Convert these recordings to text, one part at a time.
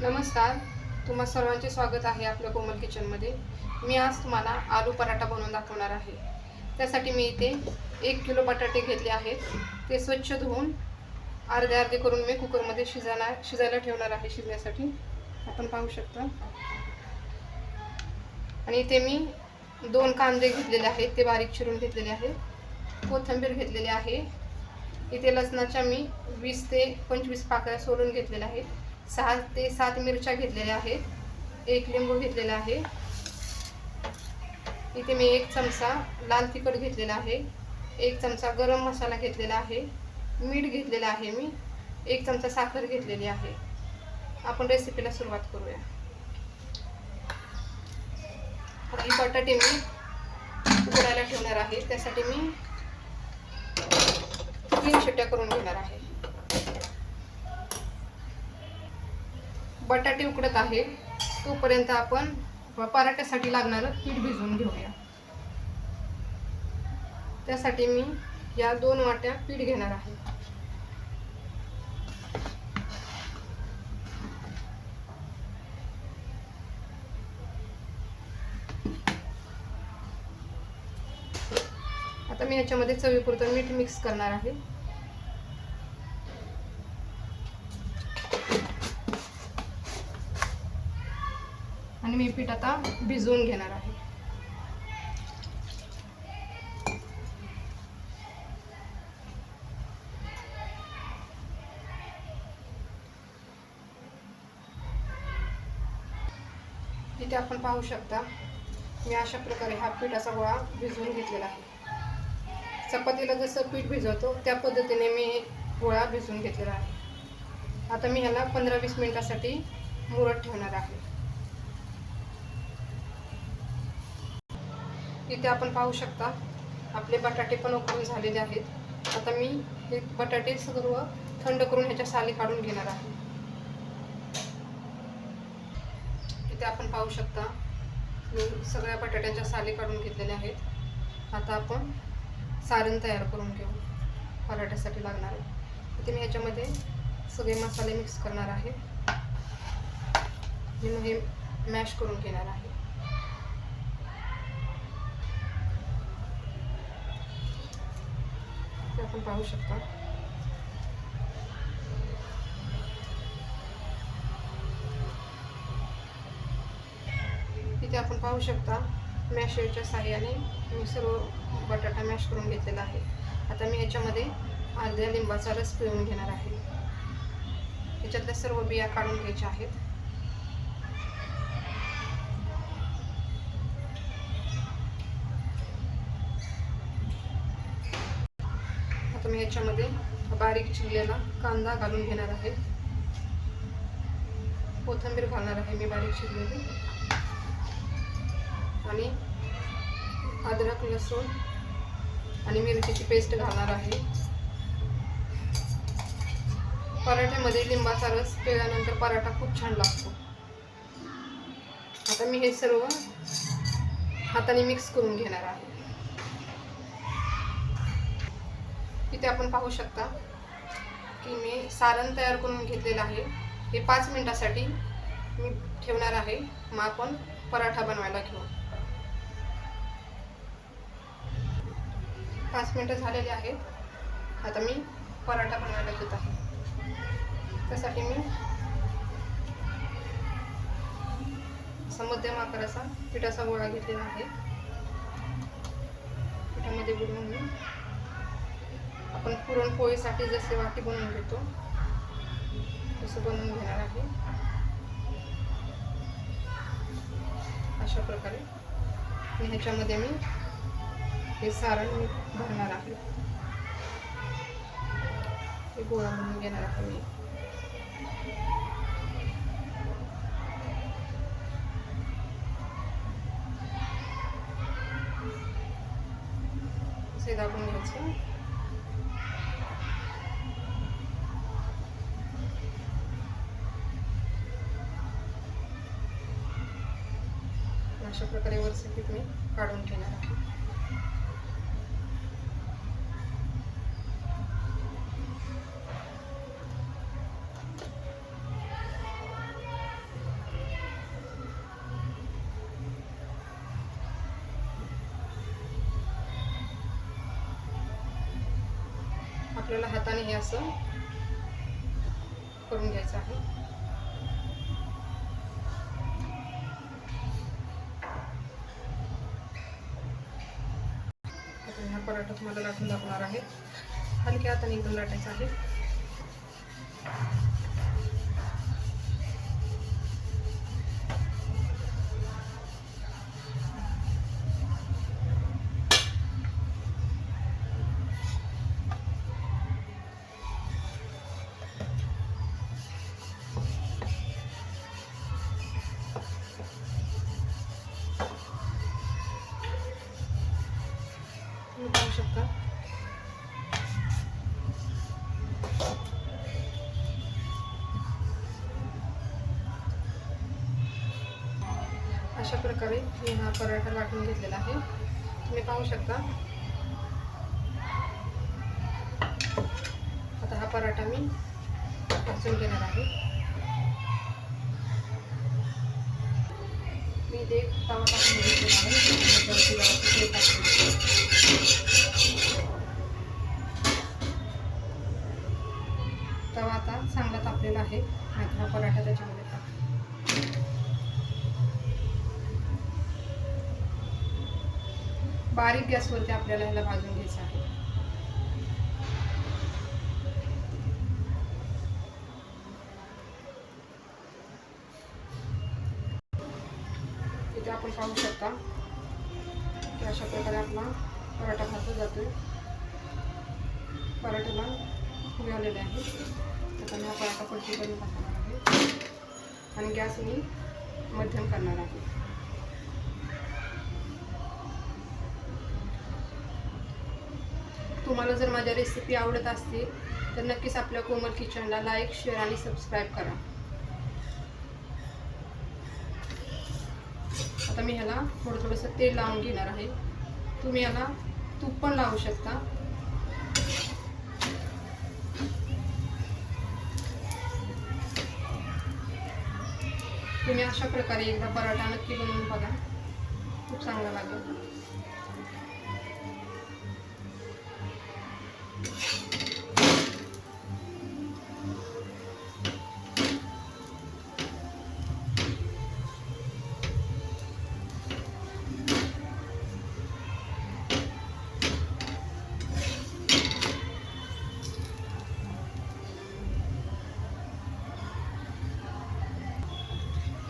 नमस्कार. तुम्हा सर्वांचे स्वागत आहे आपल्या कोमल किचनमध्ये. मी आज तुम्हाला आलू पराठा बनवून दाखवणार आहे. त्यासाठी मी इथे 1 किलो बटाटे घेतले आहेत. ते स्वच्छ धुवून अर्धे अर्धे करून मी कुकरमध्ये शिजायला ठेवणार आहे शिजण्यासाठी. आपण पाहू शकता. आणि इथे मी 2 कांदे घेतलेले आहेत, ते बारीक चिरून घेतलेले आहेत. कोथिंबीर घेतलेली आहे. इथे लसणाच्या मी 20 ते 25 पाकळ्या सोलून घेतलेल्या आहेत. 6 ते 7 मिरच्या घेतलेल्या आहेत. 1 लिंबू घेतलेला आहे. इथे मी 1 चमचा लाल तिखट घेतलेला आहे. 1 चमचा गरम मसाला घेतलेला आहे. मीठ घेतलेलं आहे मी. 1 चमचा साखर घेतलेली आहे. आपण रेसिपीला सुरुवात करूया. ही बटाटे मी उकडायला ठेवणार आहे. त्यासाठी मी 3 शिट्ट्या करून घेणार आहे. बटाटे उकडत आहे तोपर्यंत आपण पराठ्यासाठी लागणारं पीठ भिजवून घेऊया. त्यासाठी मी या 2 वाट्या पीठ घेणार आहे. आता मी याच्यामध्ये चवीपुरतं मीठ मिक्स करणार आहे. आणि मी पीठ आता भिजवून घेणार आहे. इथे आपण पाहू शकता मी अशा प्रकारे हा पिठाचा गोळा भिजवून घेतलेला आहे. चपातीला जसं पीठ भिजवतो त्या पद्धतीने मी गोळा भिजवून घेतलेला आहे. आता मी ह्याला 15-20 मिनिटासाठी मुरत ठेवणार आहे. इथे आपण पाहू शकता आपले बटाटे पण उकडून झालेले आहेत. आता मी हे बटाटे सर्व थंड करून ह्याच्या साली काढून घेणार आहे. इथे आपण पाहू शकता मी सगळ्या बटाट्यांच्या साली काढून घेतलेल्या आहेत. आता आपण सारण तयार करून घेऊ पराठ्यासाठी लागणार आहे. इथे मी ह्याच्यामध्ये सगळे मसाले मिक्स करणार आहे. मी हे मॅश करून घेणार आहे. आपण पाहू शकता इथे आपण पाहू शकता मॅशरच्या साहाय्याने मी सर्व बटाटा मॅश करून घेतलेला आहे. आता मी याच्यामध्ये अर्ध्या लिंबाचा रस पिळून घेणार आहे. याच्यातल्या सर्व बिया काढून घ्यायच्या आहेत. आता मी याच्यामध्ये बारीक चिरलेला कांदा घालून घेणार आहे. कोथिंबीर घालणार आहे मी बारीक चिरलेली. आणि अद्रक, लसूण आणि मिरचीची पेस्ट घालणार आहे. पराठ्यामध्ये लिंबाचा रस पिळल्यानंतर पराठा खूप छान लागतो. आता मी हे सर्व हाताने मिक्स करून घेणार आहे. इथे आपण पाहू शकता की मी सारण तयार करून घेतलेलं आहे. हे 5 मिनिटासाठी मी ठेवणार आहे. मग आपण पराठा बनवायला घेऊ. 5 मिनिटं झालेले आहेत. आता मी पराठा बनवायला घेत आहे. त्यासाठी मी असा मध्यम आकाराचा पिठाचा गोळा घेतलेला आहे. पिठामध्ये बुडवून मी आपण पुरणपोळीसाठी जसे वाटी बनवून घेतो तसं बनवून घेणार आहे. अशा प्रकारे आणि ह्याच्यामध्ये मी हे सारण भरणार आहे. हे गोळा बनवून घेणार आहे मी. असे दाबून घ्यायचं. अशा प्रकारे वरचे पीठ मी काढून घेणार आहे. आपल्याला हाताने हे असं करून घ्यायचं आहे. आता हा पराठा तुम्हाला लाटून दाखवणार आहे. हलक्या हाताने एकदम लाटायचं आहे. तुम्ही पाहू शकता अशा प्रकारे मी हा पराठा लाटून घेतलेला आहे. तुम्ही पाहू शकता. आता हा पराठा मी भाजून घेणार आहे. मी इथे तवा टाकून घेतलेला आहे. तवा आता चांगला तापलेला आहे. आता हा पराठा त्याच्यामध्ये टाक. बारीक गॅसवरती आपल्याला ह्याला भाजून घ्यायचं आहे. इथे आपण पाहू शकता की अशा प्रकारे आपला पराठा भाजला जातोय. पराठ्याला उभे आलेले आहे. आता मी हा पराठा पलटी करून टाकणार आहे आणि गॅस मी मध्यम करणार आहे. तुम्हाला जर माझ्या रेसिपी आवडत असतील तर नक्कीच आपल्या कोमल किचनला लाईक, शेअर आणि सबस्क्राईब करा. आता मी ह्याला थोडंसं तेल लावून घेणार आहे. तुम्ही ह्याला तूप पण लावू शकता. तुम्ही अशा प्रकारे एकदा पराठा नक्की बनवून बघा. खूप चांगला लागेल.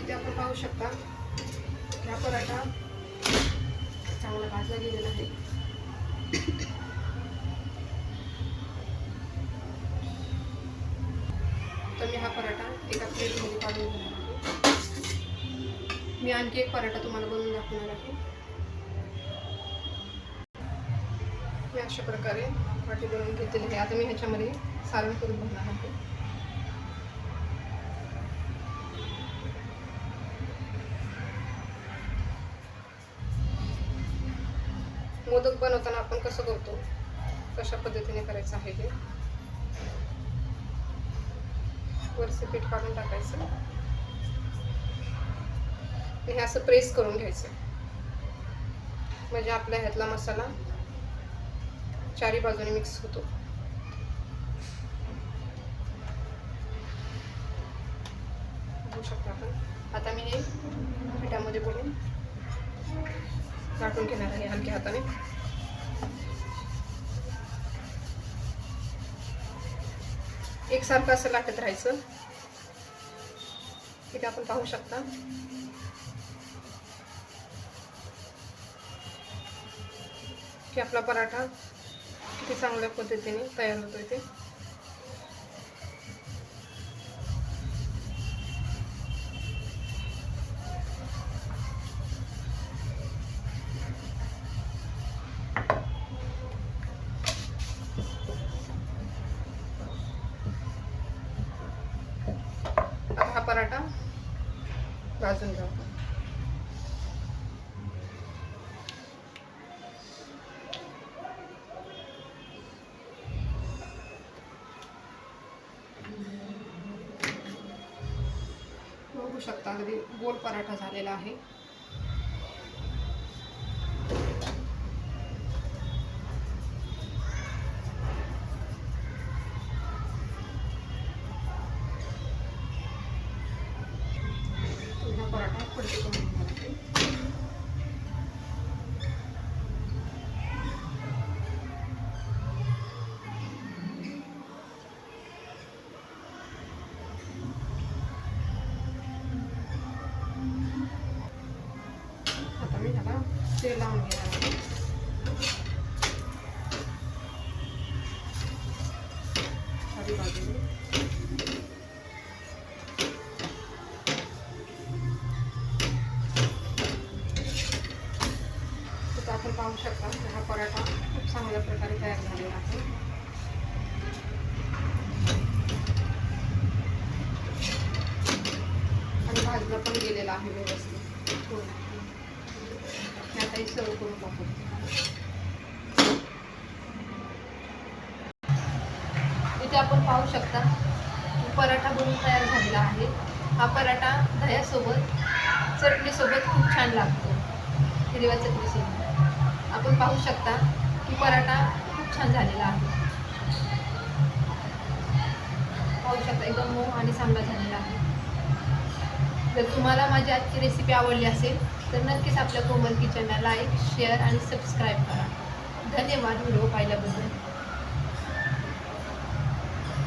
इथे आपण पाहू शकता हा पराठा चांगला भाजला गेलेला आहे. तर मी हा पराठा एका प्लेटमध्ये काढून घेणार आहे. मी आणखी एक पराठा तुम्हाला बनवून दाखवणार आहे. मी अशा प्रकारे वाटी बनवून घेतलेली आहे. आता मी ह्याच्यामध्ये सारण करून भरणार आहे. मोदक बनवताना आपण कसं करतो कशा पद्धतीने करायचं आहे हे. वरचे पीठ काढून टाकायचं आणि हे असं प्रेस करून घ्यायचं. म्हणजे आपल्या ह्यातला मसाला चारी बाजूने मिक्स होतो. बघू शकता आपण. आता मी हे पिठामध्ये बुडून लाटून घेणार आहे हलक्या हाताने. एकसारखं असं लाटत राहायचं. इथे आपण पाहू शकता की आपला पराठा किती चांगल्या पद्धतीने तयार होतोय ते. आता हा पराठा भाजून घ्या. बघू शकता अगदी गोल पराठा झालेला आहे. आहे, पडते करून घेणार आहे. आता मी ह्याला तेल लावून घेणार आहे. खाली बाजूने आपण पाहू शकता की हा पराठा खूप चांगल्या प्रकारे तयार झालेला आहे. आणि भाजला पण गेलेला आहे व्यवस्थित. आताही सर्व करून टाकू. इथे आपण पाहू शकता की पराठा बनून तयार झालेला आहे. हा पराठा दह्यासोबत चटणीसोबत खूप छान लागतो. हिरव्या चटणीसोबत आपण पाहू शकता की पराठा खूप छान झालेला आहे. पाहू शकता एकदम मऊ आणि चांगला झालेला आहे. जर तुम्हाला माझी आजची रेसिपी आवडली असेल तर नक्कीच आपल्या कोमल किचनला लाईक, शेअर आणि सबस्क्राईब करा. धन्यवाद व्हिडिओ पाहिल्याबद्दल.